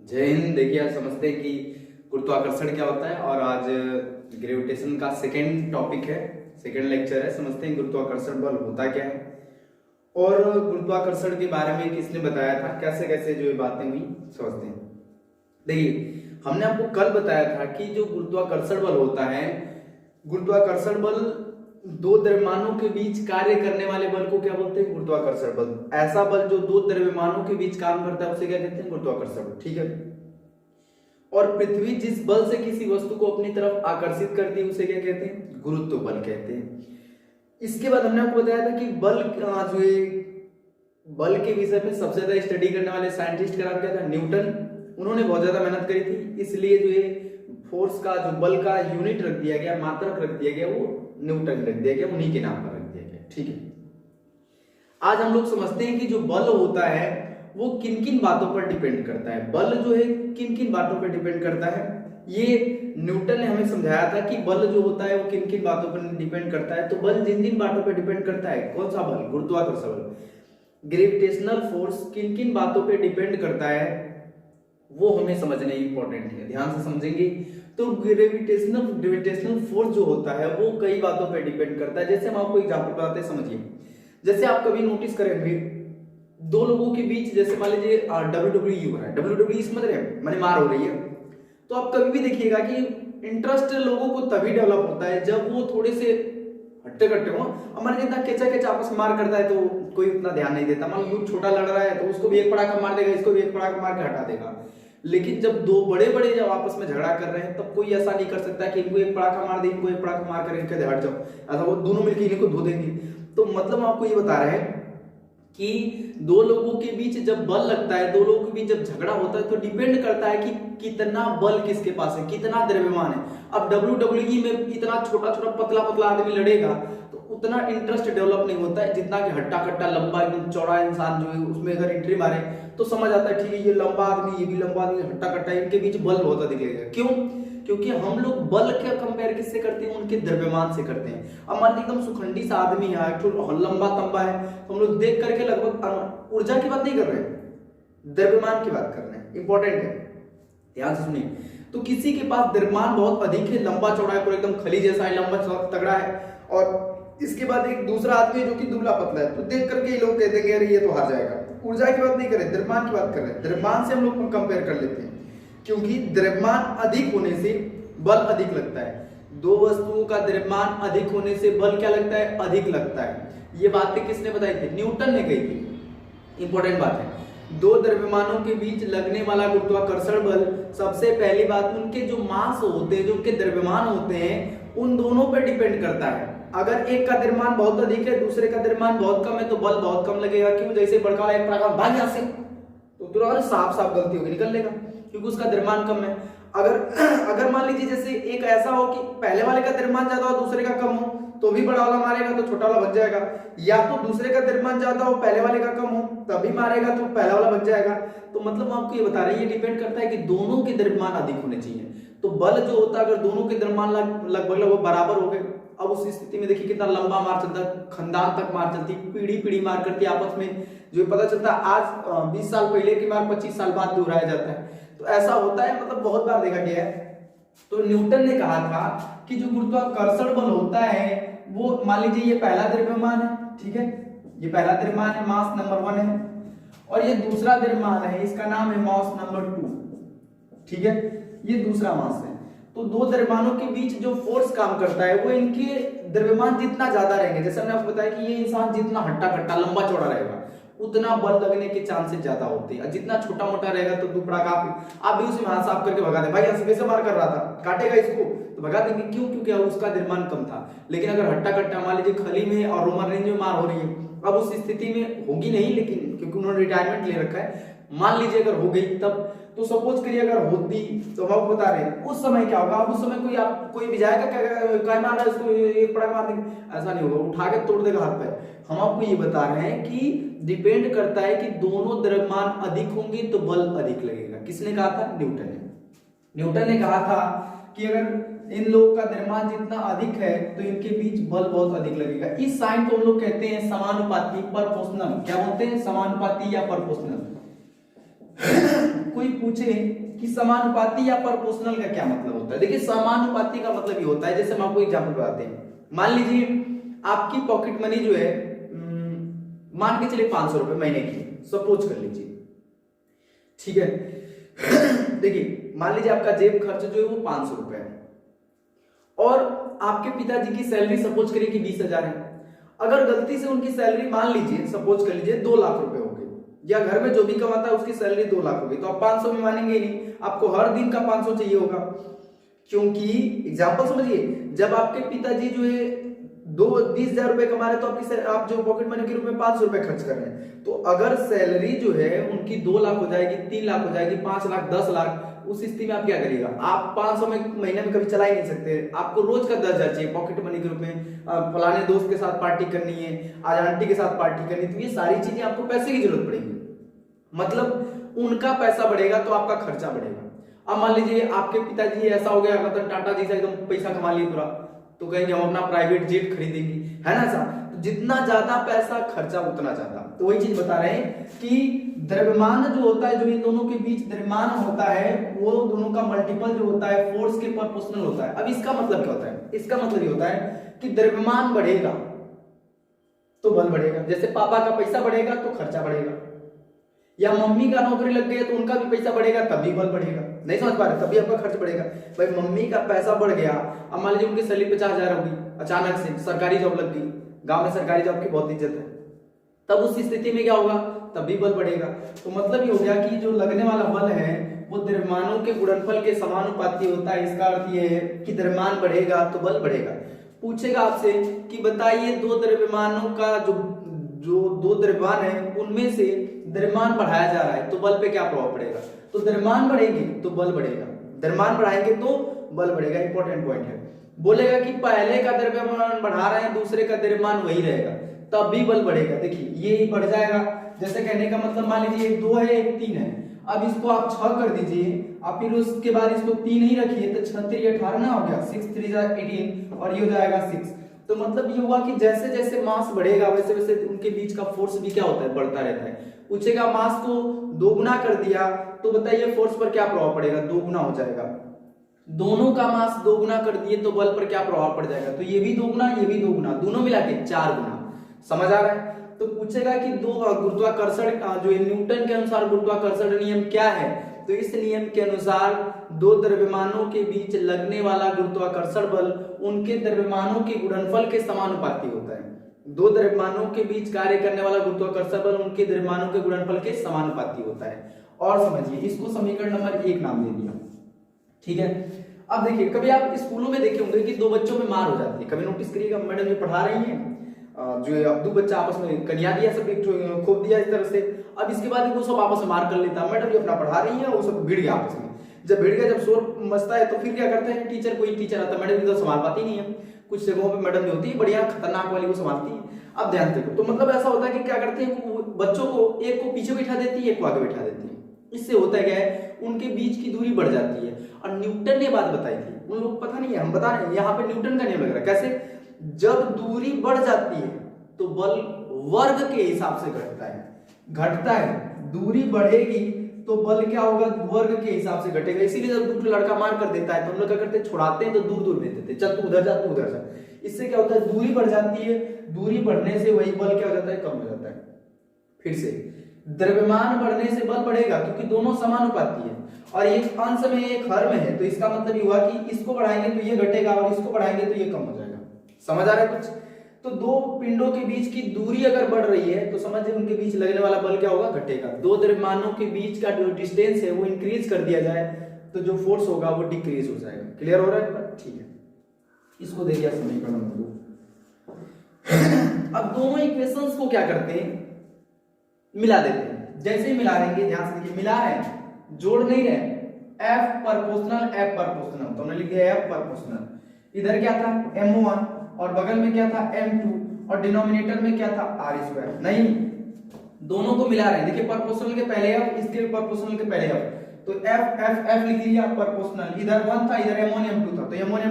जय हिंद। देखिए आज समझते हैं कि गुरुत्वाकर्षण क्या होता है और आज ग्रेविटेशन का सेकेंड टॉपिक है, सेकेंड लेक्चर है। समझते हैं गुरुत्वाकर्षण बल होता क्या है और गुरुत्वाकर्षण के बारे में किसने बताया था, कैसे कैसे जो ये बातें हुई समझते हैं। देखिए हमने आपको कल बताया था कि जो गुरुत्वाकर्षण बल होता है, गुरुत्वाकर्षण बल दो द्रव्यमानों के बीच कार्य करने वाले बल को क्या बोलते हैं? गुरुत्वाकर्षण बल। ऐसा बल जो दो द्रव्यमानों के बीच काम करता है उसे क्या कहते हैं? गुरुत्वाकर्षण बल। ठीक है। और पृथ्वी जिस बल से किसी वस्तु को अपनी तरफ आकर्षित करती है उसे क्या कहते हैं? गुरुत्व बल कहते हैं। इसके बाद हमने आपको बताया था कि बल जो बल के विषय में सबसे ज्यादा स्टडी करने वाले साइंटिस्ट का नाम क्या था? न्यूटन। उन्होंने बहुत ज्यादा मेहनत करी थी, इसलिए जो ये फोर्स का जो बल का यूनिट रख दिया गया, मात्रक रख दिया गया, वो न्यूटन रख दिया गया, उन्हीं के नाम पर रख दिया गया। ठीक है। आज हम लोग समझते हैं कि जो बल होता है वो किन किन बातों पर डिपेंड करता है। बल जो है किन किन बातों पर डिपेंड करता है, ये न्यूटन ने हमें समझाया था कि बल जो होता है वो किन किन बातों पर डिपेंड करता है। तो बल जिन जिन बातों पर डिपेंड करता है, कौन सा बल? गुरुत्वाकर्षण बल। ग्रेविटेशनल फोर्स किन किन बातों पर डिपेंड करता है वो हमें समझना इंपॉर्टेंट है। ध्यान से समझेंगे तो ग्रेविटेशनल फोर्स जो होता है वो कई बातों पर डिपेंड करता है। जैसे हम आपको एग्जांपल बताते हैं, समझिए। जैसे आप कभी नोटिस करेंगे दो लोगों के बीच, जैसे मान लीजिए WWE हो रहा है, WWE समझ रहे हैं, माने मार हो रही है, तो आप कभी भी देखिएगा कि इंटरेस्ट लोगों को तभी डेवलप होता है जब वो थोड़े से हट्टे कट्टे हो। हमारे जितना केचा केचा आपस में मार करता है तो कोई उतना ध्यान नहीं देता। मान लो छोटा लड़ रहा है तो उसको भी एक पड़ाका मार देगा, इसको भी एक पड़ाका मार के हटा देगा। लेकिन जब दो बड़े बड़े जब आपस में झगड़ा कर रहे हैं तब कोई ऐसा नहीं कर सकता कि इनको एक पड़ाका मार दे, इनको एक पड़ाका मार कर इनके हट जाओ, ऐसा वो दोनों मिलकर इनको धो देंगे। तो मतलब आपको ये बता रहे हैं कि दो लोगों के बीच जब बल लगता है, दो लोगों के बीच जब झगड़ा होता है तो डिपेंड करता है कि कितना बल किसके पास है, कितना द्रव्यमान है। अब WWE में इतना छोटा छोटा पतला पतला आदमी लड़ेगा तो उतना इंटरेस्ट डेवलप नहीं होता है जितना कि हट्टा कट्टा लंबा एकदम चौड़ा इंसान जो है उसमें अगर एंट्री मारे तो समझ आता है ठीक है ये लंबा आदमी, ये भी लंबा आदमी, हट्टा कट्टा, इनके बीच बल बहुत अधिक लगेगा। क्यों? क्योंकि हम लोग बल का कंपेयर किससे करते हैं? उनके द्रव्यमान से करते हैं। अब मान लीजिए एकदम सुखंडी सा आदमी है, लंबा तंबा है, तो हम लोग देख करके लगभग ऊर्जा की बात नहीं कर रहे हैं, द्रव्यमान की बात कर रहे हैं। इंपॉर्टेंट है, ध्यान से सुनिए। तो किसी के पास द्रव्यमान बहुत अधिक है, लंबा चौड़ा है, पूरा एकदम खली जैसा है, लंबा तगड़ा है, और इसके बाद एक दूसरा आदमी है जो कि दुबला पतला है, तो देख करके ये लोग कहते हैं अरे ये तो हार जाएगा। ऊर्जा की बात नहीं कर रहे, द्रव्यमान की बात कर रहे हैं। द्रव्यमान से हम लोग कंपेयर कर लेते हैं क्योंकि द्रव्यमान अधिक होने से बल अधिक लगता है। दो वस्तुओं का द्रव्यमान अधिक होने से बल क्या लगता है? अधिक लगता है। ये बातें किसने बताई थी? न्यूटन ने कही थी। इंपॉर्टेंट बात है। दो द्रव्यमानों के बीच लगने वाला गुरुत्वाकर्षण बल, सबसे पहली बात उनके जो मास होते हैं, जो उनके द्रव्यमान होते हैं, उन दोनों पर डिपेंड करता है। अगर एक का द्रव्यमान बहुत अधिक है, दूसरे का द्रव्यमान बहुत कम है तो बल बहुत कम लगेगा। क्यों? जैसे बड़का वाला एक प्रकार भाग यहां से तो तुरंत साफ साफ गलती होगी, निकल लेगा क्योंकि उसका द्रव्यमान कम है। अगर मान लीजिए जैसे एक ऐसा हो कि पहले वाले का द्रव्यमान ज्यादा हो, दूसरे का कम हो, तो भी बड़ा वाला मारेगा तो छोटा वाला बच जाएगा। या तो दूसरे का द्रव्यमान ज्यादा हो, पहले वाले का कम हो, तभी मारेगा तो पहला वाला बच जाएगा। तो मतलब आपको ये बता रहे हैं, ये डिपेंड करता है कि दोनों के द्रव्यमान अधिक होने चाहिए। तो बल जो होता है अगर दोनों के द्रव्यमान लगभग बराबर हो गए, अब उस स्थिति में देखिए कितना लंबा मार चलता है, खानदान तक मार चलती, पीढ़ी पीढ़ी मार करती आपस में, जो पता चलता है आज 20 साल पहले की मार 25 साल बाद दोहराया जाता है। तो ऐसा होता है, मतलब बहुत बार देखा गया है। तो न्यूटन ने कहा था कि जो गुरुत्वाकर्षण बल होता है वो, मान लीजिए ये पहला द्रव्यमान है, ठीक है, ये पहला द्रव्यमान है, मास नंबर 1 है, और ये दूसरा द्रव्यमान है, इसका नाम है मास नंबर 2, ठीक है, ये दूसरा मास है। तो दो द्रव्यमानों के बीच जो फोर्स काम करता है वो इनके द्रव्यमान जितना ज्यादा रहेंगे, जैसे हमने आपको बताया कि ये इंसान जितना हट्टा कट्टा लंबा चौड़ा रहेगा उतना बल लगने के चांसेस ज्यादा होते हैं। जितना छोटा मोटा रहेगा तो दुपड़ा का आप भी उसे हाथ साफ करके भगा दे, भाई ऐसे कैसे मार कर रहा था, काटेगा इसको तो भगा देंगे। क्यों? क्योंकि उसका द्रव्यमान कम था। लेकिन अगर हट्टा कट्टा मान लीजिए खली में और रोमन रेंज में मार हो रही है, अब उस स्थिति में होगी नहीं, लेकिन क्योंकि उन्होंने रिटायरमेंट ले रखा है, मान लीजिए अगर हो गई तब, तो सपोज करिए अगर होती तो हम आपको बता रहे हैं उस समय क्या होगा। अब उस समय कोई भी जाएगा क्या मार रहा है इसको, एक पड़ा मार देंगे, ऐसा नहीं होगा, उठा के तोड़ देगा हाथ पैर। हम आपको ये बता रहे हैं कि डिपेंड करता है कि दोनों द्रव्यमान अधिक होंगे तो बल अधिक लगेगा। किसने कहा था? न्यूटन ने। न्यूटन ने कहा था कि अगर इन लोगों का द्रव्यमान जितना अधिक है तो इनके बीच बल बहुत अधिक लगेगा। इस साइन को हम लोग कहते हैं समानुपाती, प्रोपोर्शनल। क्या बोलते हैं? समानुपाती या प्रोपोर्शनल। कोई कोई पूछे कि समानुपाती या प्रोपोर्शनल का क्या मतलब होता है। देखिए समानुपाती का मतलब ये होता है, जैसे हम आपको एग्जांपल बताते हैं। मान लीजिए आपकी पॉकेट मनी जो है मान के चलिए 500 रुपए महीने की, सपोज कर लीजिए, ठीक है। देखिए मान लीजिए आपका जेब खर्च जो है वो 500 रुपए है और आपके पिताजी की सैलरी सपोज करिए कि 20,000 है। अगर गलती से उनकी सैलरी मान लीजिए सपोज कर लीजिए 2 लाख रुपए हो गई, या घर में जो भी कमाता है उसकी सैलरी 2 लाख हो गई, तो आप 500 में मानेंगे ही नहीं, आपको हर दिन का 500 चाहिए होगा। क्योंकि एग्जाम्पल समझिए, जब आपके पिताजी जो है 20,000 रुपए कमा रहे तो आप जो पॉकेट मनी के रूप में 500 रुपए खर्च कर रहे हैं, तो अगर सैलरी जो है उनकी 2 लाख हो जाएगी, 3 लाख हो जाएगी, 5 लाख, 10 लाख, उस स्थिति में आप क्या करिएगा? आप 500 में महीने में कभी चला ही नहीं सकते। आपको रोज का 10,000 चाहिए पॉकेट मनी के रूप में। फलाने दोस्त के साथ पार्टी करनी है, आज आंटी के साथ पार्टी करनी है, तो ये सारी चीजें आपको पैसे की जरूरत पड़ेगी। मतलब उनका पैसा बढ़ेगा तो आपका खर्चा बढ़ेगा। अब मान लीजिए आपके पिताजी ऐसा हो गया, मतलब टाटा जी से एकदम पैसा कमा लिए पूरा, तो कहेंगे हम अपना प्राइवेट जेट खरीदेंगे, है ना सा। तो जितना ज्यादा पैसा खर्चा उतना ज्यादा। तो वही चीज बता रहे हैं कि द्रव्यमान जो होता है, जो इन दोनों के बीच द्रव्यमान होता है, वो दोनों का मल्टीपल जो होता है फोर्स के प्रोपोर्शनल होता है। अब इसका मतलब क्या होता है? इसका मतलब ये होता है कि द्रव्यमान बढ़ेगा तो बल बढ़ेगा। जैसे पापा का पैसा बढ़ेगा तो खर्चा बढ़ेगा, या मम्मी का नौकरी लग गई तो उनका भी पैसा बढ़ेगा तभी बल बढ़ेगा। नहीं समझ पा रहे? तभी आपका खर्च बढ़ेगा। भाई मम्मी का पैसा बढ़ गया, अब मान लीजिए उनकी सैलरी 50,000 होगी, अचानक से सरकारी जॉब लग गई, गांव में सरकारी जॉब की बहुत इज्जत है, तब उस स्थिति में क्या होगा? तभी बल बढ़ेगा। तो मतलब ये हो गया कि जो लगने वाला बल है वो द्रव्यमानों के गुणनफल के समानुपाती होता है। इसका अर्थ ये है कि द्रव्यमान बढ़ेगा तो बल बढ़ेगा। पूछेगा आपसे कि बताइए दो द्रव्यमानों का जो दो द्रव्यमान है उनमें से द्रव्यमान बढ़ाया जा रहा है तो बल पे क्या प्रभाव पड़ेगा? तो द्रव्यमान बढ़ेंगे तो बल बढ़ेगा, द्रव्यमान बढ़ाएंगे तो बल बढ़ेगा। इंपॉर्टेंट पॉइंट है। बोलेगा कि पहले का द्रव्यमान बढ़ा रहे हैं, दूसरे का द्रव्यमान वही रहेगा, तब भी बल बढ़ेगा। देखिए ये बढ़ जाएगा। जैसे कहने का मतलब मान लीजिए एक 2 है एक 3 है, अब इसको आप 6 कर दीजिए, आप फिर उसके बाद इसको 3 ही रखिए तो 6 3 18 ना हो गया, 6 3 18 और ये हो जाएगा 6। तो मतलब ये हुआ कि जैसे जैसे मास बढ़ेगा वैसे वैसे उनके बीच का फोर्स भी क्या होता है? बढ़ता रहता है। पूछेगा मास को 2 गुना कर दिया तो बताइए फोर्स पर क्या प्रभाव पड़ेगा? 2 गुना हो जाएगा। दोनों का मास 2 गुना कर दिए तो बल पर क्या प्रभाव पड़ जाएगा? तो ये भी 2 गुना, ये भी 2 गुना, दोनों मिला के 4 गुना। समझ आ रहा है? तो पूछेगा कि दो गुरुत्वाकर्षण जो न्यूटन के अनुसार गुरुत्वाकर्षण नियम क्या है? तो इस नियम के अनुसार दो द्रव्यमानों के बीच लगने वाला गुरुत्वाकर्षण बल उनके द्रव्यमानों के गुणनफल के समानुपाती होता है। दो द्रव्यमानों के बीच कार्य करने वाला गुरुत्वाकर्षण बल उनके द्रव्यमानों के गुणनफल के समानुपाती होता है। और समझिए इसको समीकरण नंबर 1 नाम दे दिया, ठीक है। अब देखिए कभी आप स्कूलों में देखे होंगे कि 2 बच्चों में मार हो जाती है। कभी नोटिस करिएगा मैडम जो पढ़ा रही हैं, जो अब 2 बच्चा आपस में कनिया दिया, सब एक खोप दिया इस तरह से, अब इसके बाद वो सब आपस में मार कर लेता है। मैडम जो अपना पढ़ा रही है वो सब भिड़ गया आपस में। जब भिड़ गया, जब शोर मचता है तो फिर क्या करते हैं टीचर, कोई टीचर आता है, मैडम इधर संभाल पाती नहीं है। कुछ जगहों पे मैडम जो होती है बढ़िया खतरनाक वाली को संभालती है। अब ध्यान देखो, तो मतलब ऐसा होता है कि क्या करते हैं बच्चों को, एक को पीछे बैठा देती है, एक को आगे बैठा देती है। इससे होता क्या है, उनके बीच की दूरी बढ़ जाती है। और न्यूटन ने बात बताई थी, उन लोग पता नहीं है, हम बता रहे हैं, यहाँ पे न्यूटन का नियम लग रहा है। कैसे? जब दूरी बढ़ जाती है तो बल वर्ग के हिसाब से घटता है। दूरी बढ़ेगी तो बल क्या होगा? वर्ग के हिसाब से घटेगा। इसीलिए जब दूसरा लड़का मार कर देता है तो हम लोग क्या करते हैं, छुड़ाते हैं तो दूर दूर भेज देते हैं, चल तू उधर जा, तू उधर जा। इससे क्या होता है, दूरी बढ़ जाती है। दूरी बढ़ने से वही बल क्या हो जाता है, कम हो जाता है। फिर से द्रव्यमान बढ़ने से बल बढ़ेगा क्योंकि दोनों समानुपाती है, और एक अंश में एक हर में है, तो इसका मतलब ये हुआ कि इसको बढ़ाएंगे तो ये घटेगा और इसको बढ़ाएंगे तो ये कम हो जाएगा। समझ आ रहा है कुछ? तो दो पिंडों के बीच की दूरी अगर बढ़ रही है तो समझिए उनके बीच लगने वाला बल क्या होगा, घटेगा। दो द्रव्यमानों के बीच का जो डिस्टेंस है वो इंक्रीज कर दिया जाए तो जो फोर्स होगा वो डिक्रीज हो जाएगा। क्लियर हो रहा है? ठीक है, इसको दे दिया समीकरण नंबर 2। अब दोनों इक्वेशंस को क्या करते हैं, मिला देते हैं। जैसे ही मिला देंगे, ध्यान से देखिए, मिला रहे हैं, जोड़ नहीं रहे, F प्रोपोर्शनल F प्रोपोर्शनल, तो हमने लिख दिया F प्रोपोर्शनल। इधर क्या था, M1 और बगल में क्या था, M2 और डिनोमिनेटर में क्या था, R²। नहीं, दोनों को मिला रहे हैं। देखिए प्रोपोर्शनल के पहले F, इसके प्रोपोर्शनल के पहले F, तो F F F लिख लिया प्रोपोर्शनल। इधर 1 था, इधर M1 M2 था, तो M1